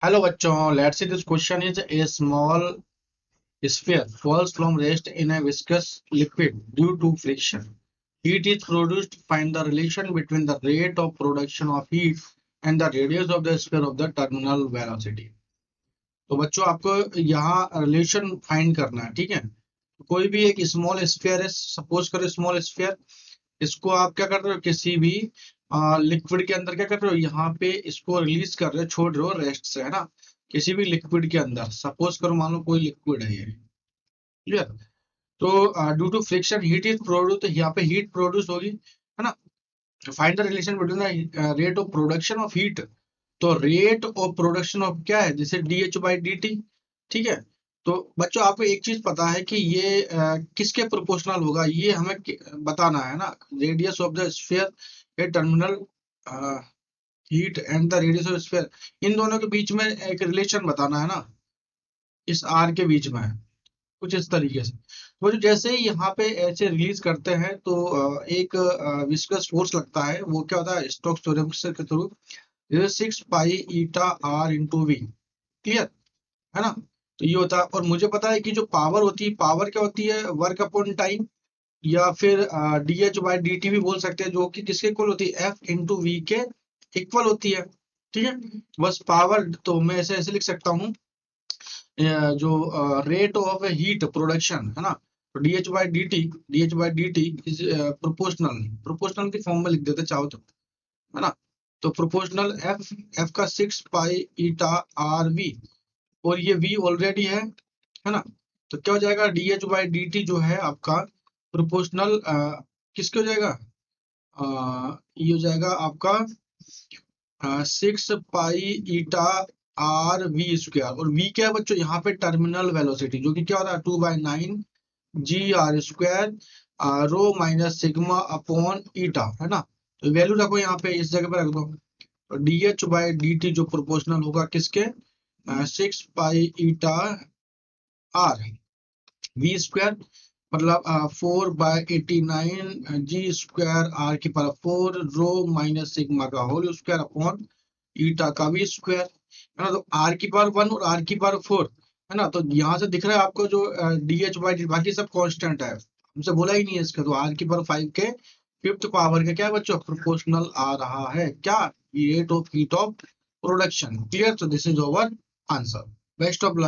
Hello बच्चों, let's see this question is a small sphere falls from rest in a viscous liquid due to friction. Heat is produced. Find the relation between the rate of production of heat and the radius of the sphere of the terminal velocity. तो बच्चों आपको यहाँ relation find करना है, ठीक है। कोई भी एक स्मॉल स्फीयर है, सपोज करो स्मॉल स्फीयर, इसको आप क्या कर रहे हो, किसी भी लिक्विड के अंदर क्या कर रहे हो, यहाँ पे इसको रिलीज कर रहे हो, छोड़ रहे हो रेस्ट से, है ना। किसी भी लिक्विड के अंदर सपोज करो, मान लो कोई लिक्विड है ये, क्लियर। तो due to friction heat is produce, तो यहाँ पे हीट प्रोड्यूस होगी, है ना। Find the relation between the rate of production of heat. तो रेट ऑफ प्रोडक्शन ऑफ क्या है, जैसे D H by D T, ठीक है। तो बच्चों आपको एक चीज पता है कि ये किसके प्रोपोर्शनल होगा, ये हमें बताना है ना। रेडियस ऑफ द स्फीयर, ये terminal heat and the radius of sphere, इन दोनों के बीच में एक रिलेशन बताना है ना, इस आर के बीच में, कुछ इस तरीके से। तो जो जैसे ही यहाँ पे ऐसे रिलीज करते हैं तो एक विस्कस फोर्स लगता है, वो क्या होता है, स्टोक्स थ्योरम के through 6 pi eta r into v, clear, है ना। तो ये होता है, और मुझे पता है कि जो पावर होती है, पावर क्या होती है, वर्क अपॉन टाइम, या फिर D H by D T भी बोल सकते हैं, जो कि किसके इक्वल होती है, एफ इंटू वी के इक्वल होती है, ठीक है। बस पावर तो मैं ऐसे ऐसे लिख सकता हूँ, जो रेट ऑफ हीट प्रोडक्शन है ना, तो D H by D T is proportional, proportional की फॉर्म में लिख देते चाहो तो, है ना। तो प्रोपोर्शनल एफ, एफ का 6 पाई ईटा आर वी, और ये वी ऑलरेडी है ना। तो क्या हो जाएगा, D H by D T जो है आपका प्रोपोर्शनल किसके हो जाएगा, ये हो जाएगा आपका 6 pi eta are we square, और वी क्या है बच्चों, यहाँ पे टर्मिनल वेलोसिटी, जो कि क्या होता है 2/9 g r square rho minus sigma upon eta, है ना। तो वैल्यू रखो यहाँ पे, इस जगह पे रख दो। तो D H by D T जो प्रोपोर्शनल होगा किसके, 6 pi eta are we square, मतलब 4/89 जी स्क्वायर आर की पावर 4 रो माइनस सिग्मा का होल स्क्वायर अपॉन ईटा का वी स्क्वायर, है ना। तो आर की पावर 1 और आर की पावर 4, है ना। तो यहाँ से दिख रहा है आपको जो डी एच बाई डी, बाकी सब कांस्टेंट है, हमसे बोला ही नहीं है इसका। तो आर की पावर 5 के फिफ्थ पावर का क्या है बच्चों, प्रोपोर्शनल आ रहा है क्या, rate of heat of production, clear. तो this is over answer. Best of luck.